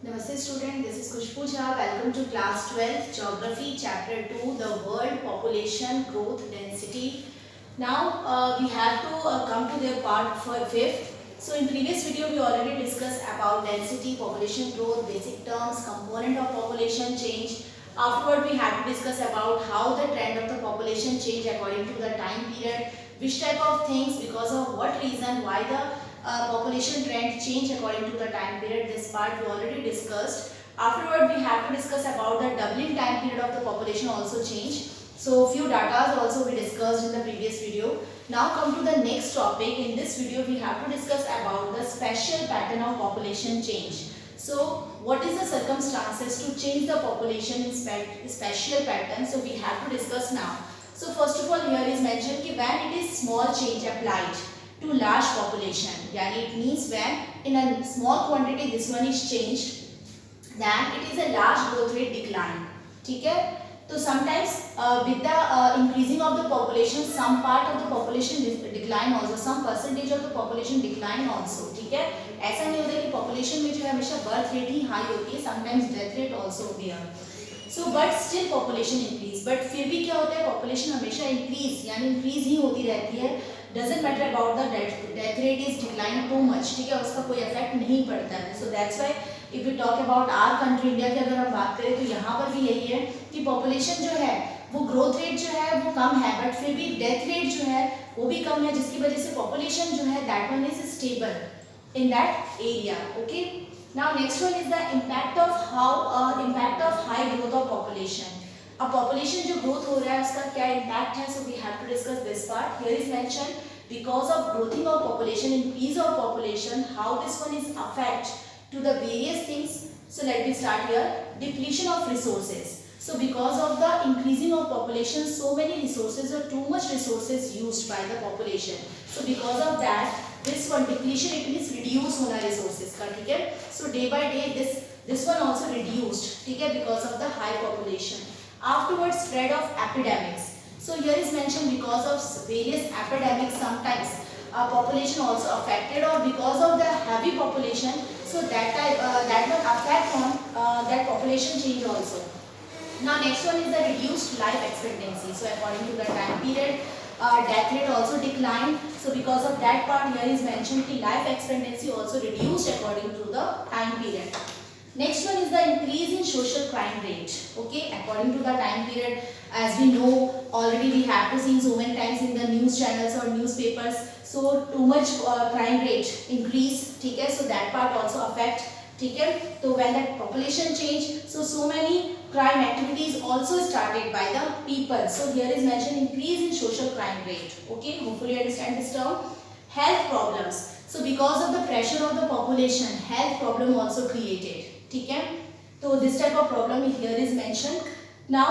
Namaste student, this is Khushboo Jha. Welcome to class 12 Geography chapter 2, the world population growth density. Now we have to come to the part for 5th. So in previous video we already discussed about density, population growth, basic terms, component of population change. Afterward we had to discuss about how the trend of the population change according to the time period, which type of things, because of what reason, why the population trend change according to the time period. This part we already discussed. Afterward we have to discuss about the doubling time period of the population also change. So few data also we discussed in the previous video. Now come to the next topic. In this video we have to discuss about the spatial pattern of population change. So what is the circumstances to change the population in spatial pattern? So we have to discuss now. So first of all here is mentioned कि when it is small change applied to large population, yani it means when in a small quantity this one is changed, then it is a large growth rate decline. ठीक है, तो sometimes with the increasing of the population some part of the population decline also, some percentage of the population decline also. ठीक है, ऐसा नहीं होता कि population में जो है हमेशा birth rate ही high होती है, sometimes death rate also there. So but still population increase, but फिर भी क्या होता है, population हमेशा increase यानी increase ही होती रहती है. Doesn't matter about the death rate is decline too much. ठीक है, उसका कोई effect नहीं पड़ता है. So that's why if we talk about our country India की अगर हम बात करें तो यहाँ पर भी यही है कि population जो है वो growth rate जो है वो कम है, but फिर भी death rate जो है वो भी कम है, जिसकी वजह से population जो है that one is stable in that area. Okay. Now next one is the impact of high growth of population. अब population जो growth हो रहा है उसका क्या impact है? So we have to discuss this part. Here is mentioned because of growing of population, increase of population, how this one is affect to the various things. So let me start here. Depletion of resources. So because of the increasing of population, so many resources or too much resources used by the population. So because of that, this one depletion, it means reduce होना resources का. ठीक है, so day by day this one also reduced. ठीक है, because of the high population. Afterwards, spread of epidemics. So here is mentioned because of various epidemics, sometimes population also affected, or because of the heavy population, so that will affect on that population change also. Now next one is the reduced life expectancy. So according to the time period, death rate also declined. So because of that part here is mentioned कि life expectancy also reduced according to the time period. Next one is the increase in social crime rate. Okay, according to the time period, as we know already, we have to see so many times in the news channels or newspapers. So too much crime rate increase. ठीक है, so that part also affect. ठीक है, तो when that population change, so many crime activities also started by the people. So here is mentioned increase in social crime rate. Okay, hopefully you understand this term. Health problems. So because of the pressure of the population, health problem also created. ठीक है, तो this type of problem here is mentioned. Now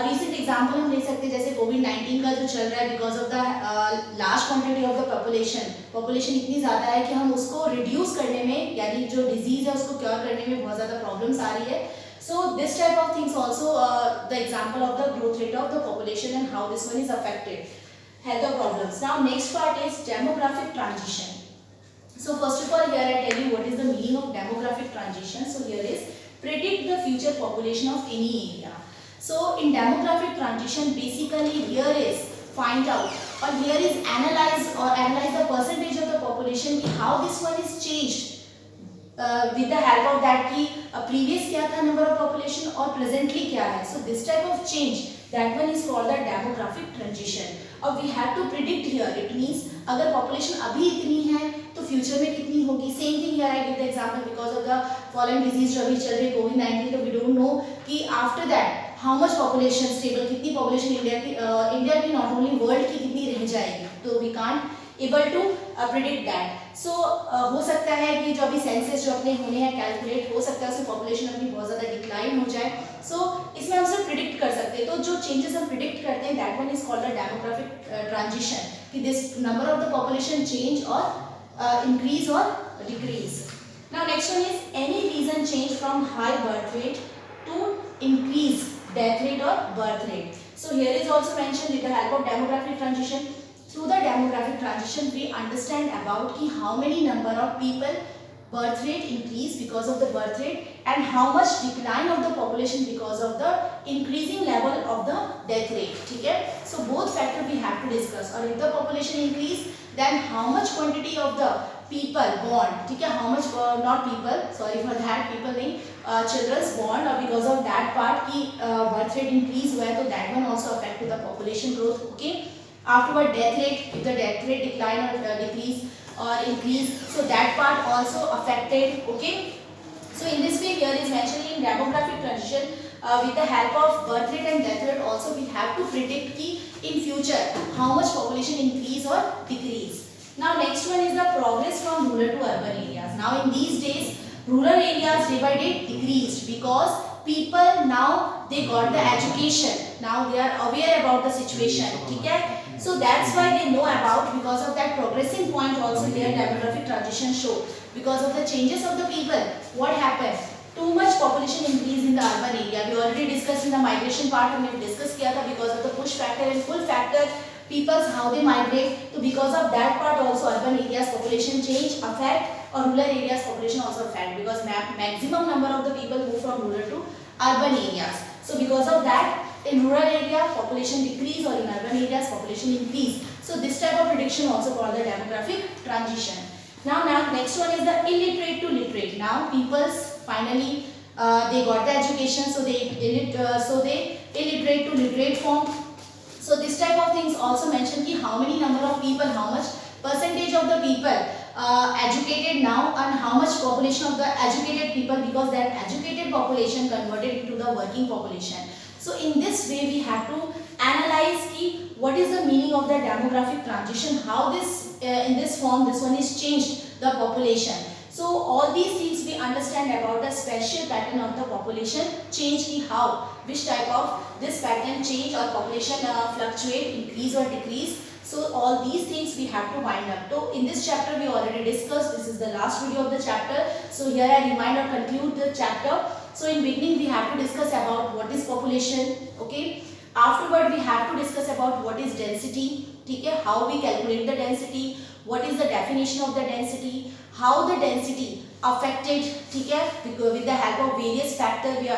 recent example हम ले सकते हैं, जैसे COVID-19 का जो चल रहा है, because of the large quantity of the population इतनी ज़्यादा है कि हम उसको reduce करने में, यानी जो disease है उसको cure करने में बहुत ज़्यादा problems आ रही है. So this type of things also the example of the growth rate of the population and how this one is affected. Health problems. Now next part is demographic transition. So first of all here I tell you what is the meaning of demographic transition. So here is predict the future population of any area. So in demographic transition basically here is find out or here is analyze the percentage of the population ki how this one is changed with the help of that कि previous क्या था number of population और presently क्या है. So this type of change, that one is called the demographic transition. और we have to predict here. It means अगर population अभी इतनी है तो future में कितनी होगी. Same thing here I give the example because of the following disease जो अभी चल रही है COVID-19, तो we don't know कि after that how much population stable, कितनी population India की not only world की कितनी रह जाएगी. तो we can't able to predict that. So हो सकता है कि जो अभी सेंसस जो अपने होने हैं कैलकुलेट, हो सकता है उसमें पॉपुलेशन अपनी बहुत ज़्यादा डिक्लाइन हो जाए. सो इसमें हम सिर्फ प्रिडिक्ट कर सकते हैं. तो जो चेंजेस हम प्रिडिक्ट करते हैं that one is called the demographic transition, कि this number of the population change और इंक्रीज और decrease. Now next one is any reason change from high birth rate to increase death rate और birth rate. So here is also mention with the help of demographic transition. Through the demographic transition we understand about कि how many number of people birth rate increase because of the birth rate and how much decline of the population because of the increasing level of the death rate. ठीक है, so both factor we have to discuss. और if the population increase, then how much quantity of the people born, ठीक है, how much not people, sorry for that, people नहीं, children's born, और because of that part की birth rate increase हुआ है, तो that one also affect to the population growth. Okay, afterward death rate, if the death rate decline or decrease or increase, so that part also affected. Okay, so in this way here is mentioned in demographic transition, with the help of birth rate and death rate also we have to predict ki in future how much population increase or decrease. Now next one is the progress from rural to urban areas. Now in these days rural areas day by day decreased because people now they got the education, now they are aware about the situation. ठीक है, so that's why they know about, because of that progressing point also their demographic transition show. Because of the changes of the people, what happened, too much population increase in the urban area. We already discussed in the migration part, हमने discuss किया था, because of the push factor and pull factor, people's how they migrate. So because of that part also urban areas population change affect, or rural areas population also affect, because maximum number of the people move from rural to urban areas. So because of that in rural area population decrease, or in urban areas population increase. So this type of prediction also called the demographic transition. Now next one is the illiterate to literate. Now people's finally they got the education, so they illiterate to literate form. So this type of things also mention ki how many number of people, how much percentage of the people educated now, and how much population of the educated people, because that educated population converted into the working population. So in this way we have to analyze ki what is the meaning of the demographic transition, how this in this form this one is changed the population. So all these things we understand about the spatial pattern of the population change ki how, which type of this pattern change or population fluctuate, increase or decrease. So all these things we have to wind up. So in this chapter we already discussed, this is the last video of the chapter. So here I remind or conclude the chapter. So in beginning we have to discuss about what is population. Okay, afterward we have to discuss about what is density. Okay, how we calculate the density, what is the definition of the density, how the density affected, okay, with the help of various factors. We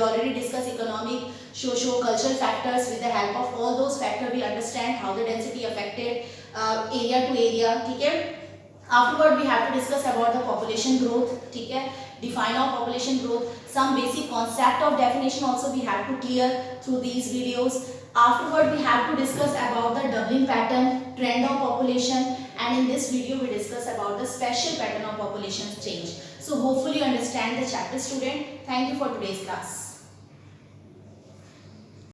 already discussed economic, socio-cultural factors. With the help of all those factors we understand how the density affected area to area. Okay, afterward we have to discuss about the population growth. Okay, define our population growth, some basic concept of definition also we have to clear through these videos. Afterward we have to discuss about the doubling pattern, trend of population, and in this video we discuss about the spatial pattern of population change. So hopefully you understand the chapter, student. Thank you for today's class.